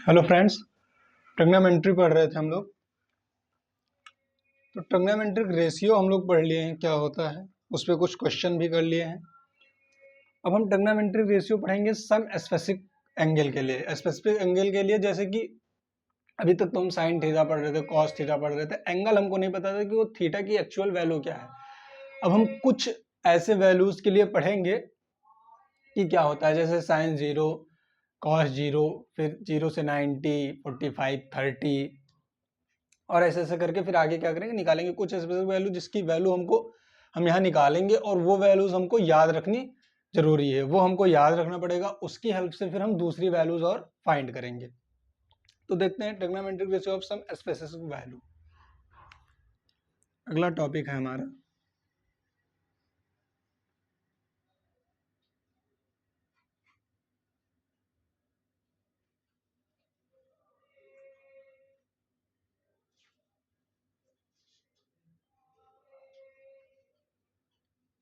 Hello friends, trigonometry पढ़ रहे थे हम लोग। तो ट्रिग्नोमेट्रिक रेशियो हम लोग पढ़ लिए हैं क्या होता है, उस पर कुछ क्वेश्चन भी कर लिए हैं। अब हम ट्रिग्नोमेट्रिक रेशियो पढ़ेंगे सम स्पेसिफिक एंगल के लिए। स्पेसिफिक एंगल के लिए जैसे कि अभी तक तो हम साइन थीटा पढ़ रहे थे, कॉस थीटा पढ़ रहे थे, एंगल हमको नहीं पता था कि वो थीटा की एक्चुअल वैल्यू क्या है। अब हम कुछ ऐसे वैल्यूज के लिए पढ़ेंगे कि क्या होता है, जैसे साइन 0, कॉस 0, फिर 0 से 90, 45, 30 और ऐसे ऐसे करके फिर आगे क्या करेंगे, निकालेंगे कुछ स्पेसिफिक वैल्यू जिसकी वैल्यू हम यहाँ निकालेंगे और वो वैल्यूज हमको याद रखनी जरूरी है, वो हमको याद रखना पड़ेगा। उसकी हेल्प से फिर हम दूसरी वैल्यूज और फाइंड करेंगे। तो देखते हैं trigonometric ratio of some specific value. अगला टॉपिक है हमारा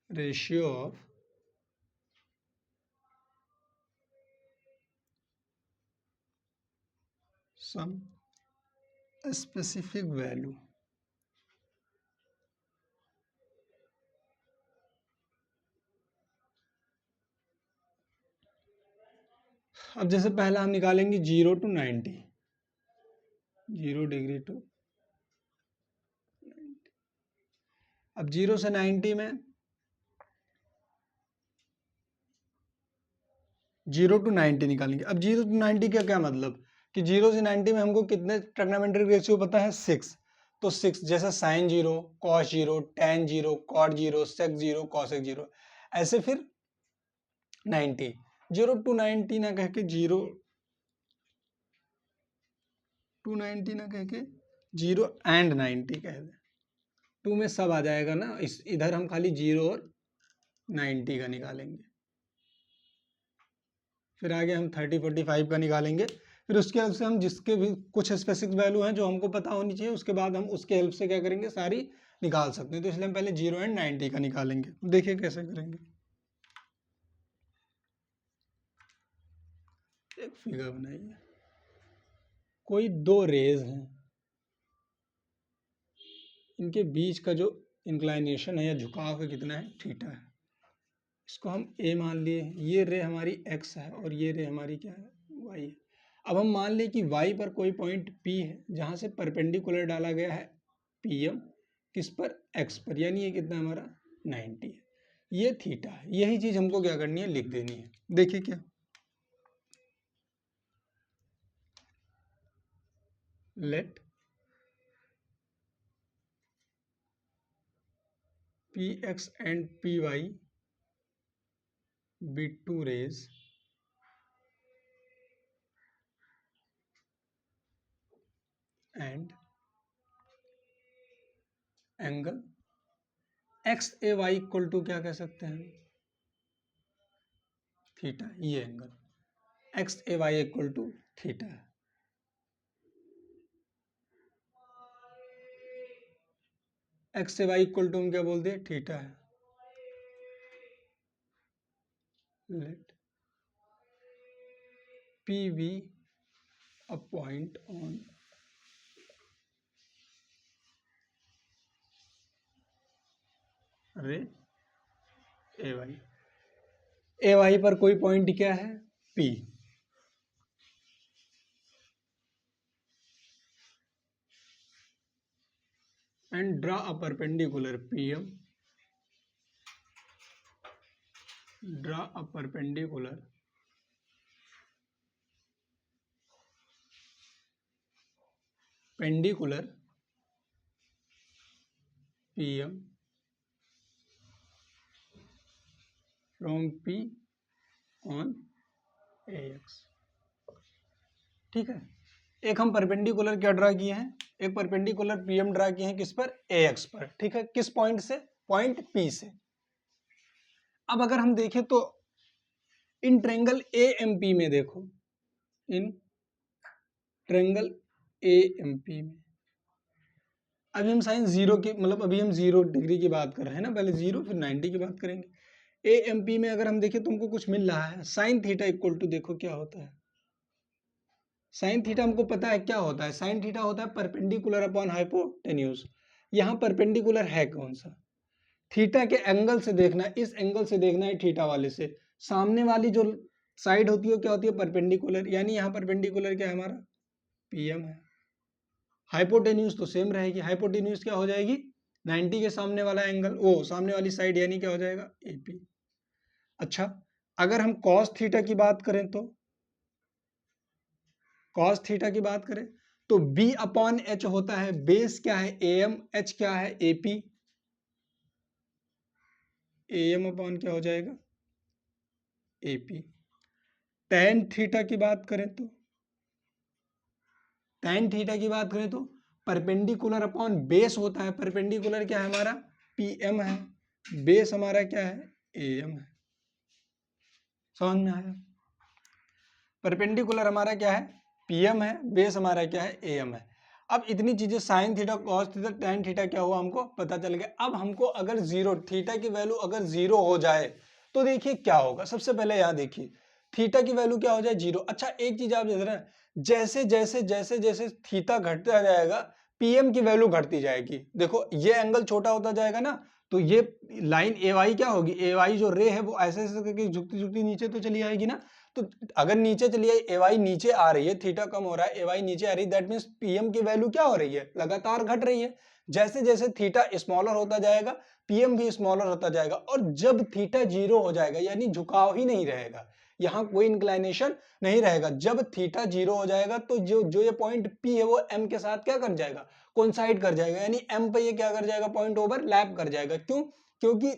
ratio of some specific value. अब जैसे पहला हम निकालेंगे 0 to 90, 0 डिग्री टू 90। अब 0 से 90 में 0 to 90 निकालेंगे। अब 0 to 90 का क्या मतलब कि 0 से 90 में हमको कितने ट्रिग्नोमेट्रिक रेशियो पता है, 6। तो 6 जैसे sign 0, cos 0, tan 0, cot 0, sec 0, cosec 0, ऐसे फिर 90। 0 to 90 ना कह के 0 to 90 ना कह के 0 and 90 कह दे। 2 में सब आ जाएगा ना, इधर हम खाली 0 और 90 का निकालेंगे। फिर आगे हम 30, 45 का निकालेंगे। फिर उसके हेल्प से हम जिसके भी कुछ स्पेसिफिक वैल्यू हैं जो हमको पता होनी चाहिए, उसके बाद हम उसके हेल्प से क्या करेंगे, सारी निकाल सकते हैं। तो इसलिए हम पहले 0 एंड 90 का निकालेंगे। देखिए कैसे करेंगे। एक फिगर बनाइए। कोई दो रेज हैं, इनके बीच का जो इंक्लाइनेशन है या झुकाव है कितना है, थीटा है। इसको हम ए मान लिए। ये रे हमारी एक्स है और ये रे हमारी क्या है, वाई है। अब हम मान लें कि वाई पर कोई पॉइंट पी है जहाँ से परपेंडिकुलर डाला गया है पीएम, किस पर, एक्स पर, यानी ये कितना हमारा 90 है। ये थीटा है। यही चीज हमको क्या करनी है, लिख देनी है। देखिए क्या, let P X and P Y be two rays and angle X A Y equal to क्या कह सकते हैं, थीटा। ये angle X A Y equal to theta है। X A Y equal to हम क्या बोलते हैं, थीटा है। Let P B a point on ray A Y. A Y पर कोई पॉइंट क्या है, P. And draw a perpendicular PM, draw a perpendicular पेंडिकुलर PM from P on A X. ठीक है, एक हम परपेंडिकुलर क्या ड्रा किए हैं, एक परपेंडिकुलर पीएम ड्रा किए हैं किस पर, ए एक्स पर। ठीक है, किस पॉइंट से, पॉइंट पी से। अब अगर हम देखें तो इन ट्रेंगल ए एम पी में देखो, इन ट्रेंगल ए एम पी में अभी हम साइन 0 की, मतलब अभी हम 0 डिग्री की बात कर रहे हैं ना, पहले 0 फिर 90 की बात करेंगे। ए एम पी में अगर हम देखें तो हमको कुछ मिल रहा है, साइन थीटा इक्वल टू, देखो क्या होता है, साइन थीटा हमको पता है क्या होता है, साइन थीटा होता है परपेंडिकुलर अपॉन हाइपोटेन्यूज। यहाँ परपेंडिकुलर है कौन सा, थीटा के एंगल से देखना, इस एंगल से देखना है थीटा वाले से, सामने वाली जो साइड होती है क्या होती है परपेंडिकुलर, यानी यहाँ परपेंडिकुलर क्या है हमारा पीएम है। हाइपोटेन्यूज तो सेम रहेगी, हाइपोटेन्यूज क्या हो जाएगी 90 के सामने वाला एंगल, ओ सामने वाली साइड, यानी क्या हो जाएगा एपी। अच्छा अगर हम कॉस थीटा की बात करें तो, कॉस थीटा की बात करें तो बी अपॉन एच होता है, बेस क्या है एम, एच क्या है एपी, एम अपॉन क्या हो जाएगा एपी। टेन थीटा की बात करें तो, टेन थीटा की बात करें तो परपेंडिकुलर अपॉन बेस होता है, परपेंडिकुलर क्या है हमारा पीएम है, बेस हमारा क्या है एम है। समझ में आया, परपेंडिकुलर हमारा क्या है पीएम है, बेस हमारा क्या है एम है। अब इतनी चीजें sine theta cos theta tan theta क्या हुआ हमको पता चल गया। अब हमको अगर जीरो, थीटा की वैल्यू अगर जीरो हो जाए तो देखिए क्या होगा। सबसे पहले यहाँ देखिए थीटा की वैल्यू क्या हो जाए जीरो। अच्छा एक चीज आप देख रहे हैं, जैसे जैसे जैसे जैसे थीटा घटता जाएगा पीएम की वैल्यू घटती जाएगी। देखो ये एंगल छोटा होता जाएगा ना, तो ये लाइन ए वाई क्या होगी, ए वाई जो रे है वो ऐसे ऐसे करके झुकती झुकती नीचे तो चली आएगी ना। तो अगर नीचे चलिए ए वाई नीचे आ रही है, थीटा कम हो रहा है, ए वाई नीचे आ रही है, दैट मीन्स पीएम की वैल्यू क्या हो रही है लगातार घट रही है। जैसे जैसे थीटा स्मॉलर होता जाएगा पीएम भी स्मॉलर होता जाएगा, और जब थीटा जीरो हो जाएगा यानी झुकाव ही नहीं रहेगा, यहाँ कोई इंक्लाइनेशन नहीं रहेगा, जब थीटा जीरो हो जाएगा तो जो जो ये पॉइंट पी है वो एम के साथ क्या कर जाएगा कोइंसाइड कर जाएगा, यानी एम पे ये क्या कर जाएगा पॉइंट ओवरलैप कर जाएगा। क्यों, क्योंकि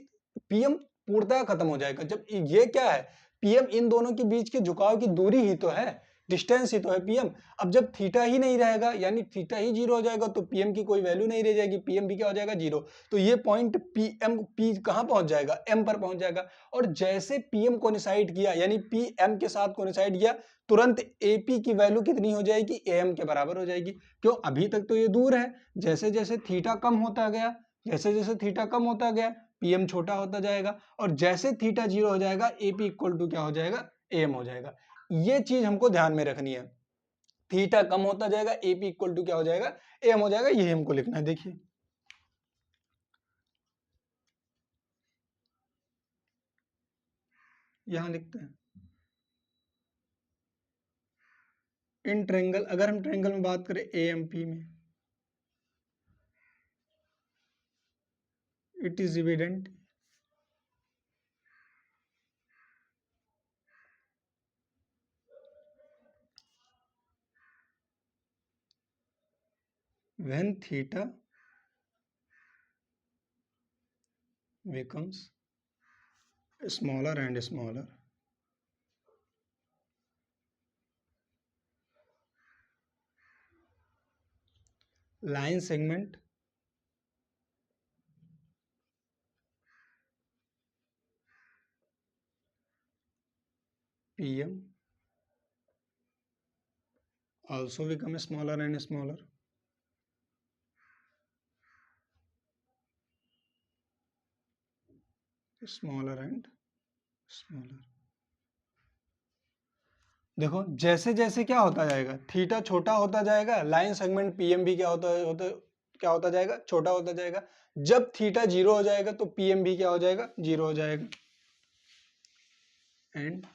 पीएम पूर्णतः खत्म हो जाएगा। जब ये क्या है पीएम इन दोनों के बीच के झुकाव की दूरी ही तो है, डिस्टेंस ही तो है पीएम। अब जब थीटा ही नहीं रहेगा यानी थीटा ही जीरो हो जाएगा तो पीएम की कोई वैल्यू नहीं रह जाएगी, पीएम भी क्या हो जाएगा जीरो। तो ये पॉइंट पीएम पी कहां पहुंच जाएगा एम पर पहुंच जाएगा। और जैसे पीएम कोइंसाइड किया यानी पीएम के साथ कोइंसाइड किया, तुरंत एपी की वैल्यू कितनी हो जाएगी एएम के बराबर हो जाएगी। क्यों, अभी तक तो ये दूर है, जैसे जैसे थीटा कम होता गया, जैसे जैसे थीटा कम होता गया पीएम छोटा होता जाएगा, और जैसे थीटा जीरो हो जाएगा एपी इक्वल टू क्या हो जाएगा एम हो जाएगा। ये चीज हमको ध्यान में रखनी है, थीटा कम होता जाएगा एपी इक्वल टू क्या हो जाएगा एम हो जाएगा, ये हमको लिखना है। देखिए यहां लिखते हैं इन ट्रायंगल, अगर हम ट्रायंगल में बात करें एएमपी में, it is evident when theta becomes smaller and smaller, line segment PM also become smaller and smaller, smaller and smaller। देखो जैसे जैसे क्या होता जाएगा थीटा छोटा होता जाएगा, लाइन सेगमेंट पीएम भी क्या होता जाएगा छोटा होता जाएगा। जब थीटा जीरो हो जाएगा तो पीएम भी क्या हो जाएगा जीरो हो जाएगा। And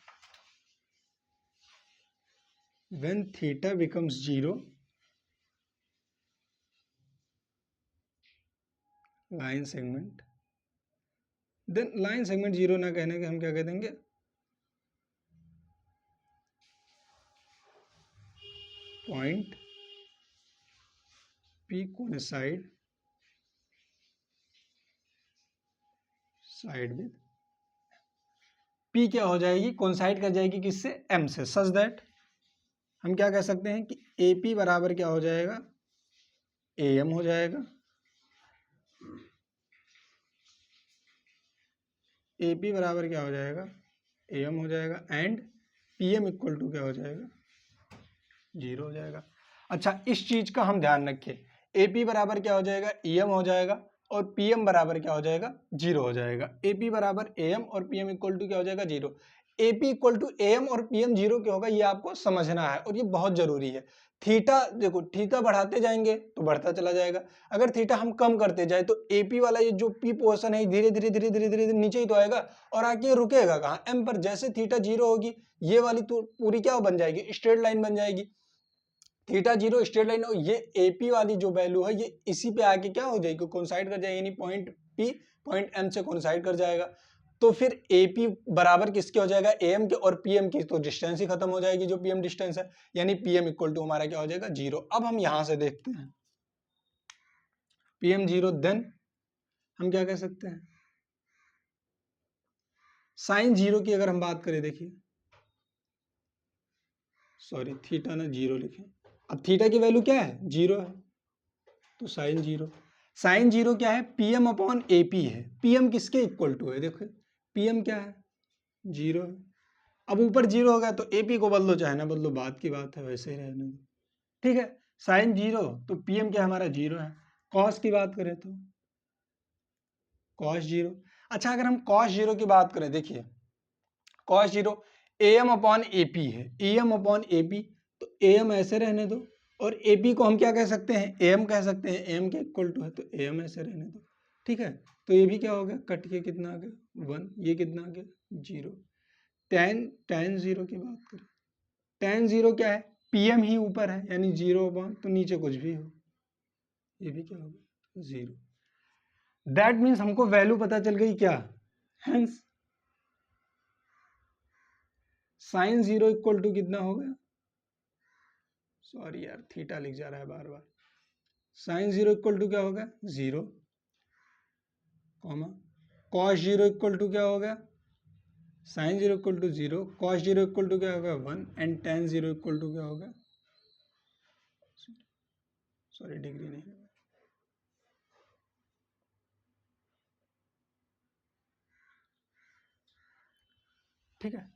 when theta becomes zero, line segment, then line segment zero ना कहने के हम क्या कह देंगे point P coincide side with, P क्या हो जाएगी कोइंसाइड कर जाएगी किससे एम से, सच दैट हम क्या कह सकते हैं कि एपी बराबर क्या हो जाएगा एएम हो जाएगा, एपी बराबर क्या हो जाएगा एएम हो जाएगा, एंड पीएम इक्वल टू क्या हो जाएगा जीरो हो जाएगा। अच्छा इस चीज का हम ध्यान रखें, एपी बराबर क्या हो जाएगा ईएम हो जाएगा, और पीएम बराबर क्या हो जाएगा जीरो हो जाएगा। एपी बराबर एएम और पीएम इक्वल टू क्या हो जाएगा zero. AP equal to AM और PM 0 क्या होगा, ये आपको समझना है और ये बहुत जरूरी है। थीटा देखो, थीटा बढ़ाते जाएंगे तो बढ़ता चला जाएगा, अगर थीटा हम कम करते जाए तो AP वाला ये जो P पोर्शन है धीरे धीरे धीरे धीरे धीरे नीचे ही तो आएगा और आके रुकेगा कहाँ, M पर। जैसे थीटा 0 होगी ये वाली तो पूरी क्या बन जाएगी, स्ट्रेट लाइन बन जाएगी। थीटा 0 स्ट्रेट लाइन, और ये AP वाली जो वैल्यू है ये इसी पे आके क्या हो जाएगी, कोइंसाइड कर जाएगी, यानी पॉइंट P पॉइंट M से कोइंसाइड कर जाएगा। तो फिर AP बराबर किसके हो जाएगा, AM के, और PM की तो डिस्टेंस ही खत्म हो जाएगी जो PM डिस्टेंस है, यानी PM इक्वल टू हमारा क्या हो जाएगा, 0। अब हम यहां से देखते हैं PM 0, देन हम क्या कह सकते हैं, साइन 0 की अगर हम बात करें, देखिए सॉरी थीटा ना 0 लिखे, अब थीटा की वैल्यू क्या है, 0 है, तो साइन 0, साइन 0 क्या है, PM अपॉन AP है। PM किसके इक्वल टू है, देखो PM क्या है, 0 है। अब ऊपर 0 हो गया तो AP को बदलो चाहे ना बदलो, बात की बात है, वैसे ही रहने दो, ठीक है। साइन 0 तो PM क्या हमारा 0 है। कॉस की बात करें तो कॉस 0, अच्छा अगर हम कॉस 0 की बात करें, देखिए कॉस 0 AM अपॉन AP है, AM अपॉन AP, तो AM ऐसे रहने दो और AP को हम क्या कह सकते हैं, AM कह सकते हैं, AM के इक्वल टू है तो AM ऐसे रहने दो, ठीक है। तो ये भी क्या हो गया, कट के कितना आ गया 1, ये कितना आ गया 0। tan 0 की बात करें, tan 0 क्या है, PM ही ऊपर है यानी 0 अपॉन, तो नीचे कुछ भी हो, ये भी क्या होगा 0। दैट मीन्स हमको वैल्यू पता चल गई क्या, हेंस साइन 0 इक्वल टू कितना हो गया, सॉरी यार थीटा लिख जा रहा है बार बार, साइन 0 इक्वल टू क्या होगा 0, कॉमा कॉस 0 इक्वल टू क्या हो गया, sine 0 equal to 0, cos 0 equal to क्या होगा 1, एंड tan 0 इक्वल टू क्या होगा, सॉरी डिग्री नहीं, ठीक है।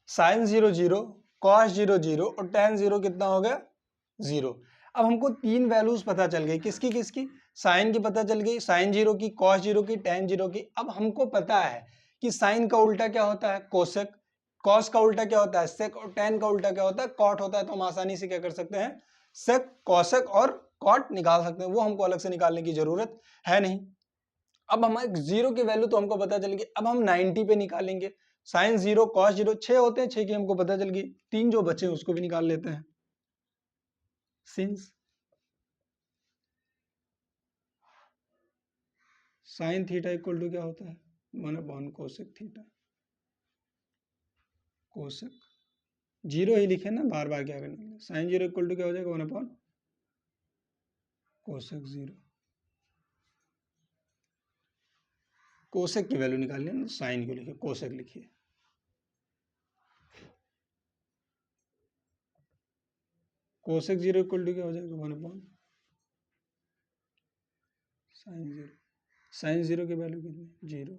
साइन 0 0, कॉस 0 0 और tan 0 कितना हो गया 0। अब हमको तीन वैल्यूज पता चल गई, किसकी किसकी, साइन की पता चल गई, साइन 0 की, कॉस 0 की, tan 0 की। अब हमको पता है कि साइन का उल्टा क्या होता है, कोसेक, कॉस का उल्टा क्या होता है सेक, और tan का उल्टा क्या होता है कॉट होता है। तो हम आसानी से क्या कर सकते हैं, सेक कोसेक और कॉट निकाल सकते हैं, वो हमको अलग से निकालने की जरूरत है नहीं। अब हमारे 0 की वैल्यू तो हमको पता चल गई, अब हम 90 पे निकालेंगे। साइन 0 कॉस 0 6 होते हैं, 6 की हमको पता चल गई, तीन जो बचे उसको भी निकाल लेते हैं। Since sine theta equal to क्या होता है 1 अपॉन कोसेक थीटा, कोसेक 0 ही लिखे ना, बार बार क्या करना, साइन 0 इक्वल टू क्या हो जाएगा 1 अपॉन कोसेक 0, कोसेक की वैल्यू निकालनी है, साइन को लिखिए, कोसेक लिखिए, कोसेक 0 इक्वल टू क्या हो जाएगा 1 अपॉन साइन 0, साइन 0 की वैल्यू कितनी 0,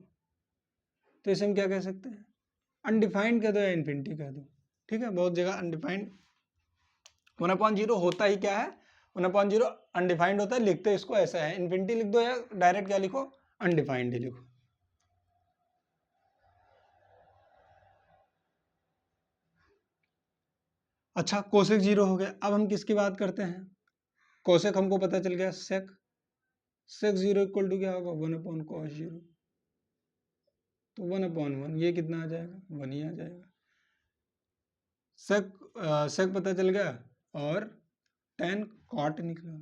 तो इसे हम क्या कह सकते हैं, अनडिफाइंड कह दो या इन्फिनिटी कह दो, ठीक है। बहुत जगह अनडिफाइंड 1/0 होता ही क्या है, 1/0 अनडिफाइंड होता है, लिखते इसको ऐसा है, इन्फिनिटी लिख दो या डायरेक्ट क्या लिखो अनडिफाइंड ही लिखो। अच्छा कोसेक 0 हो गया, अब हम किसकी बात करते हैं, कोसेक हमको पता चल गया सेक, सेक 0 इक्वल टू क्या होगा 1 अपॉन कॉस 0, तो 1/1 ये कितना आ जाएगा 1 ही आ जाएगा। सेक सेक पता चल गया और tan कॉट निकला,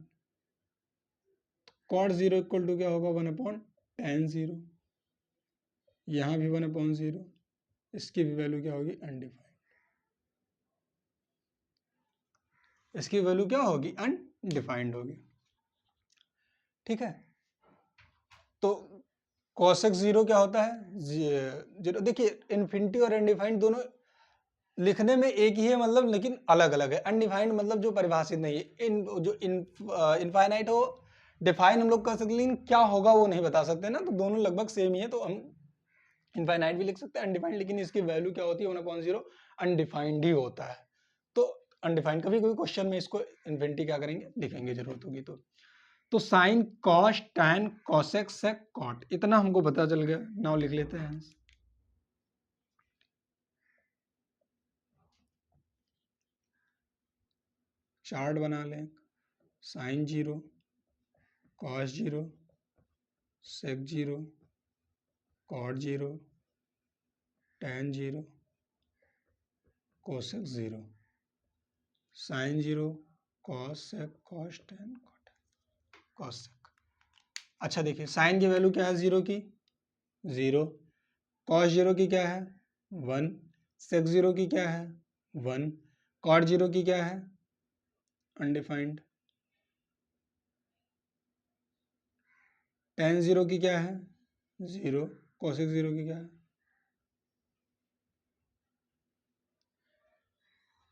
कॉट 0 इक्वल टू क्या होगा 1 अपॉन tan 0, यहाँ भी 1/0, इसकी भी वैल्यू क्या होगी अनडिफाइंड, इसकी वैल्यू क्या होगी अनडिफाइंड होगी, ठीक है। तो कोसेक 0 क्या होता है 0, देखिए इन्फिनिटी और अनडिफाइंड दोनों लिखने में एक ही है मतलब, लेकिन अलग अलग है। अनडिफाइंड मतलब जो परिभाषित नहीं है, इन जो इनफाइनाइट हो डिफाइन हम लोग कर सकते, लेकिन क्या होगा वो नहीं बता सकते ना, तो दोनों लगभग सेम ही है, तो हम इनफाइनाइट भी लिख सकते हैं अनडिफाइंड, लेकिन इसकी वैल्यू क्या होती है 1/0 अनडिफाइंड ही होता है। तो अनडिफाइंड कभी कोई क्वेश्चन में इसको इन्फिनिटी क्या करेंगे लिखेंगे जरूरत होगी तो sine cos tan cosec sec cot, इतना हमको पता चल गया। नाउ लिख लेते हैं चार्ट बना लें, sine 0, cos 0, sec 0, cot 0, tan 0, cosec 0, sine 0, cos sec cos tan cot cos sec. अच्छा देखिए, साइन की वैल्यू क्या है 0 की 0, कॉस 0 की क्या है 1, सेक 0 की क्या है 1, कॉट 0 की क्या है अनडिफाइंड, tan 0 की क्या है 0, कोसेक 0 की क्या है।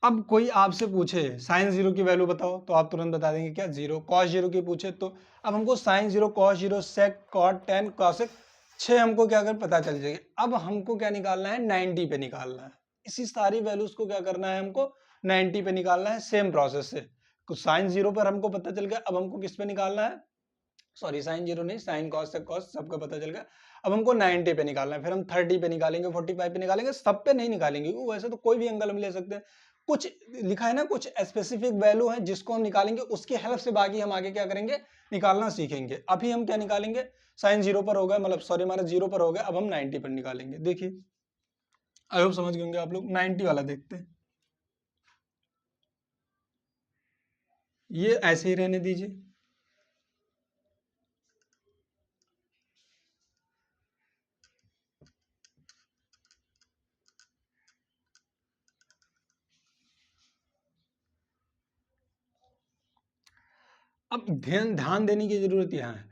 अब कोई आपसे पूछे साइन 0 की वैल्यू बताओ तो आप तुरंत बता देंगे क्या 0, कॉस 0 की पूछे तो अब हमको साइन 0, कॉस 0, सेक, कॉट, tan, कोसेक 6 हमको क्या कर पता चल जाएगी। अब हमको क्या निकालना है 90 पे निकालना है। इसी सारी वैल्यूज को क्या करना है हमको 90 पे निकालना है सेम प्रोसेस से। तो साइन 0 पर हमको पता चल गया, अब हमको किस पे निकालना है, सॉरी साइन 0 नहीं, साइन कॉस सेक कॉस सबका पता चल गया। अब हमको 90 पे निकालना है, फिर हम 30 पे निकालेंगे, 45 पे निकालेंगे, सब पे नहीं निकालेंगे क्योंकि वैसे तो कोई भी एंगल हम ले सकते हैं। कुछ लिखा है ना, कुछ स्पेसिफिक वैल्यू है जिसको हम निकालेंगे, उसकी हेल्प से बाकी हम आगे क्या करेंगे निकालना सीखेंगे। अभी हम क्या निकालेंगे, साइन 0 पर हो गया, मतलब सॉरी हमारा 0 पर हो गया, अब हम 90 पर निकालेंगे। देखिए आई होप समझ गए होंगे आप लोग। 90 वाला देखते हैं, ये ऐसे ही रहने दीजिए। अब ध्यान ध्यान देने की जरूरत यहाँ है,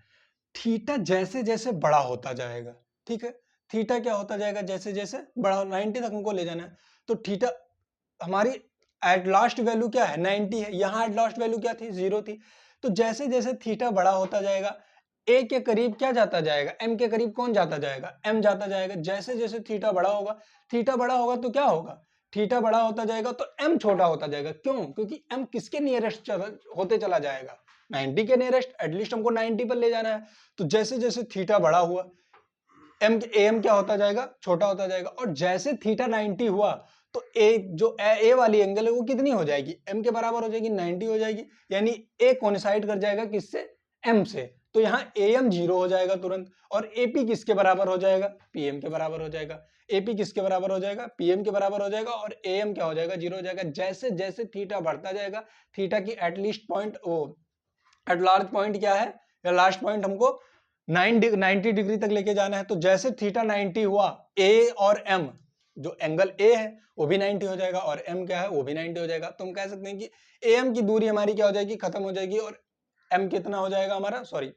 थीटा जैसे जैसे बड़ा होता जाएगा, ठीक है, थीटा क्या होता जाएगा जैसे जैसे बड़ा, 90 तक हमको ले जाना है, तो थीटा हमारी एट लास्ट वैल्यू क्या है 90 है, यहाँ एट लास्ट वैल्यू क्या थी 0 थी। तो जैसे जैसे थीटा बड़ा होता जाएगा, ए के करीब क्या जाता जाएगा, एम के करीब कौन जाता जाएगा, एम जाता जाएगा। जैसे जैसे थीटा बड़ा होगा, थीटा बड़ा होगा तो क्या होगा, थीटा बड़ा होता जाएगा तो एम छोटा होता जाएगा। क्यों, क्योंकि एम किसके नियरेस्ट होते चला जाएगा 90 के नियरेस्ट, एटलीस्ट हमको 90 पर ले जाना है। तो जैसे जैसे थीटा बड़ा हुआ, एम क्या होता जाएगा छोटा होता जाएगा, और जैसे थीटा 90 हुआ तो ए जो ए वाली एंगल है वो कितनी हो जाएगी, एम के बराबर हो जाएगी, 90 हो जाएगी। यानी ए कोइंसाइड कर जाएगा किससे, एम से। तो यहाँ ए एम 0 हो जाएगा तुरंत, और एपी किसके बराबर हो जाएगा, पीएम के बराबर हो जाएगा। एपी किसके बराबर हो जाएगा, पीएम के बराबर हो जाएगा, और एएम क्या हो जाएगा 0 हो जाएगा। जैसे जैसे थीटा बढ़ता जाएगा, थीटा की एटलीस्ट पॉइंट वो एट लार्ज पॉइंट क्या है, या लास्ट पॉइंट हमको 90 डिग्री तक लेके जाना है। तो जैसे थीटा 90 हुआ, ए और एम, जो एंगल ए है वो भी 90 हो जाएगा, और एम क्या है वो भी 90 हो जाएगा। तो हम कह सकते हैं कि ए एम की दूरी हमारी क्या हो जाएगी, खत्म हो जाएगी, और एम कितना हो जाएगा हमारा, सॉरी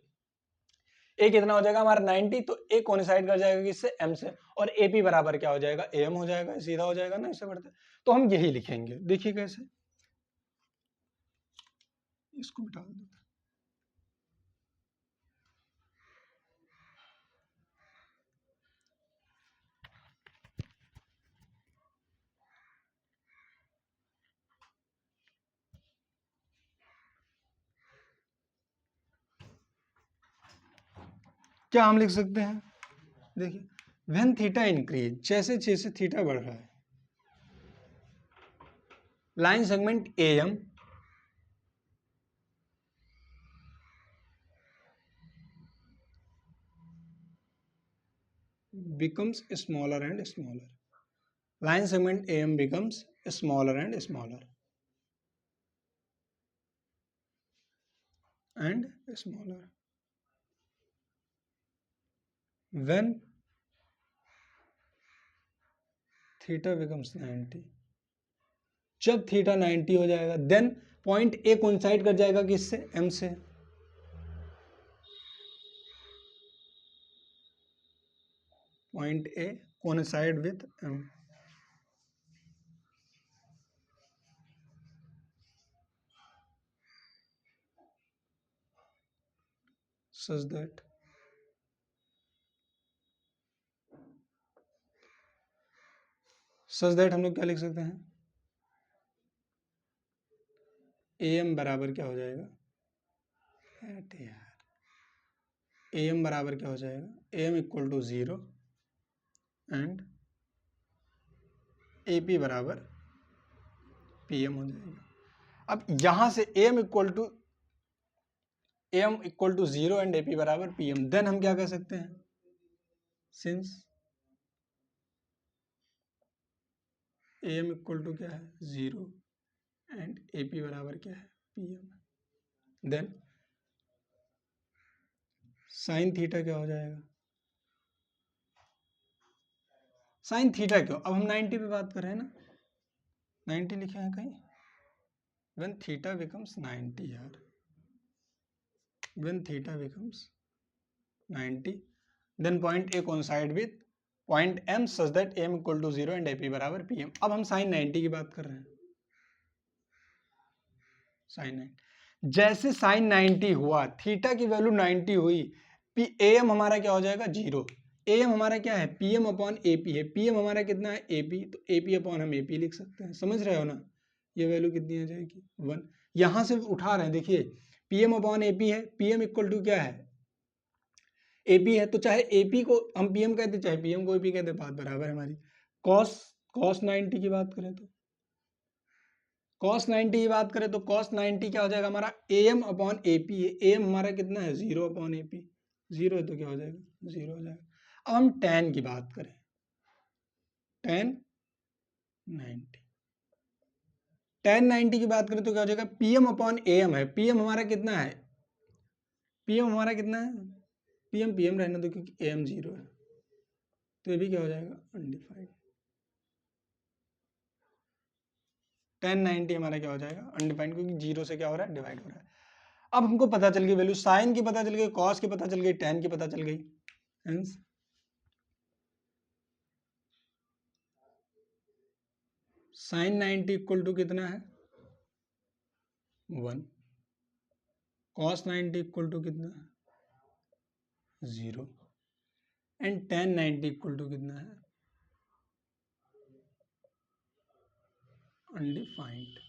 ए कितना हो जाएगा हमारा 90। तो ए कोइंसाइड कर जाएगा किससे, एम से, और एपी बराबर क्या हो जाएगा, एम हो जाएगा, सीधा हो जाएगा ना, इससे बढ़ते। तो हम यही लिखेंगे, देखिए कैसे, इसको मिटा देते हैं। क्या हम लिख सकते हैं, देखिए व्हेन थीटा इंक्रीज, जैसे जैसे थीटा बढ़ रहा है, line segment am becomes smaller and smaller. Line segment AM becomes smaller and smaller and smaller. When theta becomes 90, जब थीटा 90 हो जाएगा, देन पॉइंट ए कोइंसाइड कर जाएगा किससे, एम से। Point A coincide with M, such that हम लोग क्या लिख सकते हैं, ए एम बराबर क्या हो जाएगा, ए एम बराबर क्या हो जाएगा, A M equal to 0 and A P बराबर पी एम हो जाएगा। अब यहां से am equal to 0 and AP बराबर PM, देन हम क्या कर सकते हैं, सिंस am इक्वल टू क्या है 0 एंड AP बराबर क्या है PM, देन साइन थीटा क्या हो जाएगा, साइन थीटा क्यों, अब हम 90 पे बात कर रहे हैं ना, 90 लिखे हैं कहीं, when theta becomes 90 यार, when theta becomes 90 then point A coincide with point M such that M equal to 0 and AP बराबर PM। अब हम sin 90 की बात कर रहे हैं, sin 90 जैसे sin 90 हुआ, थीटा की वैल्यू 90 हुई, AM हमारा क्या हो जाएगा 0, AM हमारा क्या है PM अपॉन AP है, PM हमारा कितना है AP, तो AP अपॉन हम AP लिख सकते हैं, समझ रहे हो ना, ये वैल्यू कितनी आ जाएगी 1, यहां से उठा रहे हैं, देखिए PM अपॉन AP है, PM इक्वल टू क्या है AP है, तो चाहे AP को हम PM कहते चाहे PM को AP कहते, बात बराबर है हमारी। cos 90 की बात करें तो cos 90 की बात करें तो cos 90 क्या हो जाएगा हमारा AM अपॉन AP है, AM हमारा कितना है 0 अपॉन AP, 0 है तो क्या हो जाएगा 0 हो जाएगा। अब हम tan की बात करें, tan 90 की बात करें तो क्या हो जाएगा PM अपॉन AM है, PM हमारा कितना है, PM हमारा कितना है, PM रहने दो क्योंकि AM 0 है, तो ये भी क्या हो जाएगा अनडिफाइंड, tan 90 हमारा क्या हो जाएगा अनडिफाइंड, क्योंकि 0 से क्या हो रहा है डिवाइड हो रहा है। अब हमको पता चल गई वैल्यू, साइन की पता चल गई, कॉस की पता चल गई, tan की पता चल गई, हेंस साइन 90 इक्वल टू कितना है 1, cos 90 इक्वल टू कितना है 0 एंड tan 90 इक्वल टू कितना है अनडिफाइंड।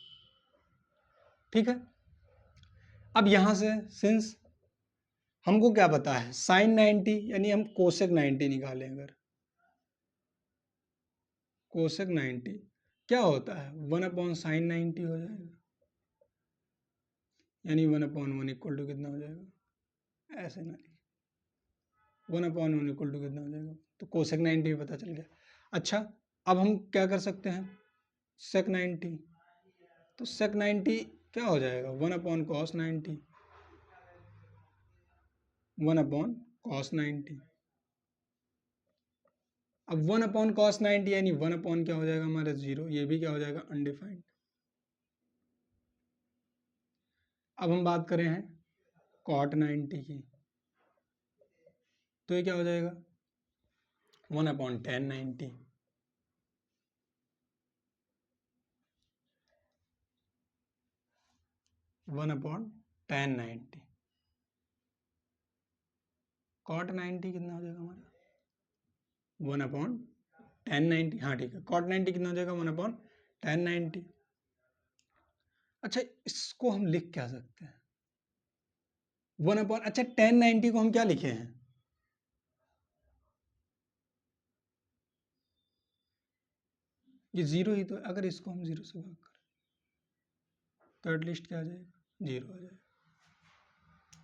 ठीक है, अब यहां से सिंस हमको क्या पता है साइन 90 यानी हम कोसेक 90 निकालें, अगर कोसेक 90 क्या होता है 1 अपॉन साइन 90 हो जाएगा, यानी 1 अपॉन 1 इक्वल टू कितना हो जाएगा, ऐसे ना 1 अपॉन 1 इक्वल टू कितना हो जाएगा, तो कोसेक 90 भी पता चल गया। अच्छा, अब हम क्या कर सकते हैं सेक 90, तो सेक 90 क्या हो जाएगा 1 अपॉन कॉस 90, 1 अपॉन कॉस 90, अब 1 अपॉन कॉस 90 यानी 1 अपॉन क्या हो जाएगा हमारा 0, ये भी क्या हो जाएगा अनडिफाइंड। अब हम बात करें हैं कॉट 90 की, तो ये क्या हो जाएगा 1 upon tan 90, 1 upon tan 90, cot 90 कितना हो जाएगा हमारा 1 अपॉन टेन 90, हाँ ठीक है, कॉट 90 कितना हो जाएगा 1 अपॉन टेन 90। अच्छा, इसको हम लिख क्या सकते हैं 1 अपॉन, अच्छा टेन 90 को हम क्या लिखे हैं, ये 0 ही तो, अगर इसको हम 0 से भाग करें तो एटलीस्ट क्या आ जाएगा 0 आ जाएगा।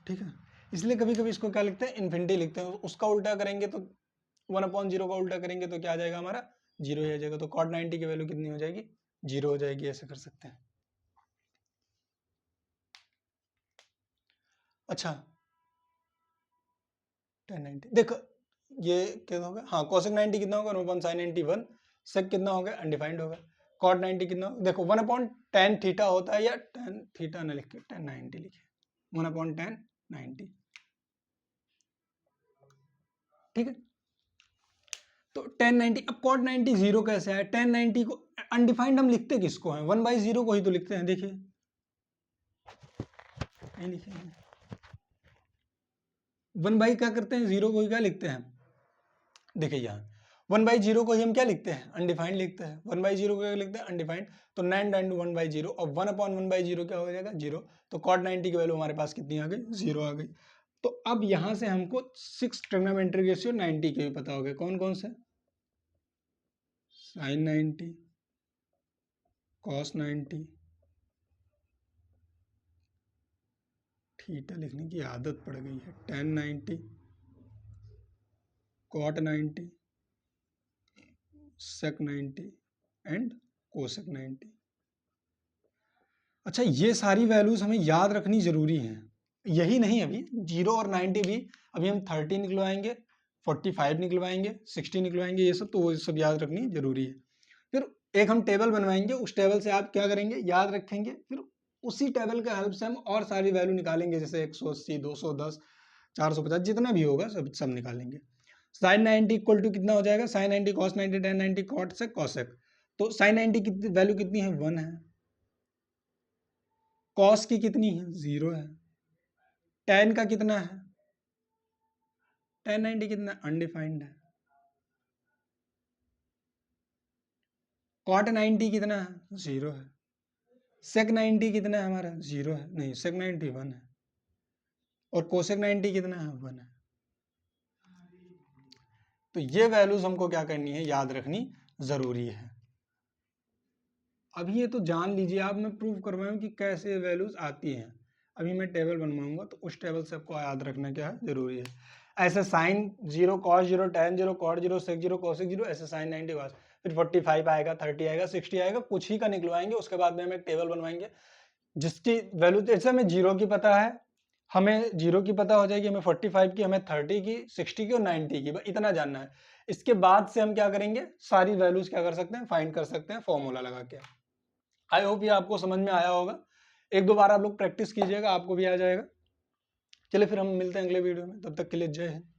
ठीक है, इसलिए कभी कभी इसको क्या लिखते हैं इन्फिनिटी लिखते हैं, उसका उल्टा करेंगे तो 1 अपॉन 0 का उल्टा करेंगे तो क्या आ जाएगा हमारा 0 ही आ जाएगा, तो कॉट 90 की वैल्यू कितनी हो जाएगी 0 हो जाएगी, ऐसे कर सकते हैं। अच्छा टेन 90 देखो ये कितना होगा, हाँ कोसेक 90 कितना होगा 1 अपॉन साइन 91, सेक कितना होगा अनडिफाइंड होगा, कॉट 90 कितना होगा देखो 1 अपॉन टेन थीटा होता है, या टेन थीटा ना लिख के टेन 90 लिखे, 1 अपॉन टेन 90। ठीक है, तो टेन 90, अब कॉट 90 0 कैसे आया, टेन 90 को अनडिफाइंड हम लिखते किसको हैं 1/0 को ही तो लिखते हैं, देखिए नहीं लिखे हैं 1 बाई क्या करते हैं 0 को ही क्या लिखते हैं, देखिए यहाँ 1/0 को ही हम क्या लिखते हैं अनडिफाइंड लिखते हैं, 1/0 को क्या लिखते हैं अनडिफाइंड, तो 9 और 1 अपॉन 1/0 क्या हो जाएगा 0, तो कॉट 90 की वैल्यू हमारे पास कितनी आ गई 0 आ गई। तो अब यहां से हमको 6 ट्रिग्नोमेट्रिक रेशियो 90 के भी पता हो गए, कौन कौन से साइन 90, कॉस 90, थीटा लिखने की आदत पड़ गई है। tan 90, cot 90, sec 90 and cosec 90। अच्छा, ये सारी वैल्यूज हमें याद रखनी जरूरी है। यही नहीं, अभी 0 और 90 भी अभी हम 30 निकलवाएंगे, 45 निकलवाएंगे, 60 निकलवाएंगे, ये सब तो वो सब याद रखनी जरूरी है। फिर एक हम टेबल बनवाएंगे, उस टेबल से आप क्या करेंगे, याद रखेंगे, फिर उसी टेबल के हेल्प से हम और सारी वैल्यू निकालेंगे, जैसे 180, 210, 450, जितना भी होगा सब निकालेंगे। साइन 90 इक्वल टू कितना हो जाएगा, sine 90 cos 90 tan 90 cot sec cosec. तो साइन 90 की वैल्यू कितनी है, 1 है। कॉस की कितनी है, 0 है। टेन का कितना है, टेन 90 कितना, अनडिफाइंड है। कॉट 90 कितना है, 0 है। सेक 90 कितना है हमारा, 0 है, नहीं सेक 90 1 है। और कोसेक 90 कितना है, 1 है। तो ये वैल्यूज हमको क्या करनी है, याद रखनी जरूरी है। अभी ये तो जान लीजिए आप, मैं प्रूव करवाऊं कि कैसे वैल्यूज आती हैं। अभी मैं टेबल बनवाऊंगा तो उस टेबल से आपको याद रखना क्या है, जरूरी है। ऐसे sign 0, cos 0, ten 0, cot 0, sec 0, cosec 0, ऐसे साइन 90 कॉस, फिर 45 आएगा, 30 आएगा, 60 आएगा, कुछ ही का निकलवाएंगे। उसके बाद में हम एक टेबल बनवाएंगे जिसकी वैल्यू, जैसे हमें 0 की पता है, हमें 0 की पता हो जाएगी, हमें 45 की, हमें 30 की, 60 की और 90 की, इतना जानना है। इसके बाद से हम क्या करेंगे, सारी वैल्यूज क्या कर सकते हैं, फाइंड कर सकते हैं फॉर्मूला लगा के। आई होप ये आपको समझ में आया होगा। एक दो बार आप लोग प्रैक्टिस कीजिएगा, आपको भी आ जाएगा। चलिए फिर हम मिलते हैं अगले वीडियो में, तब तक के लिए जय हिंद।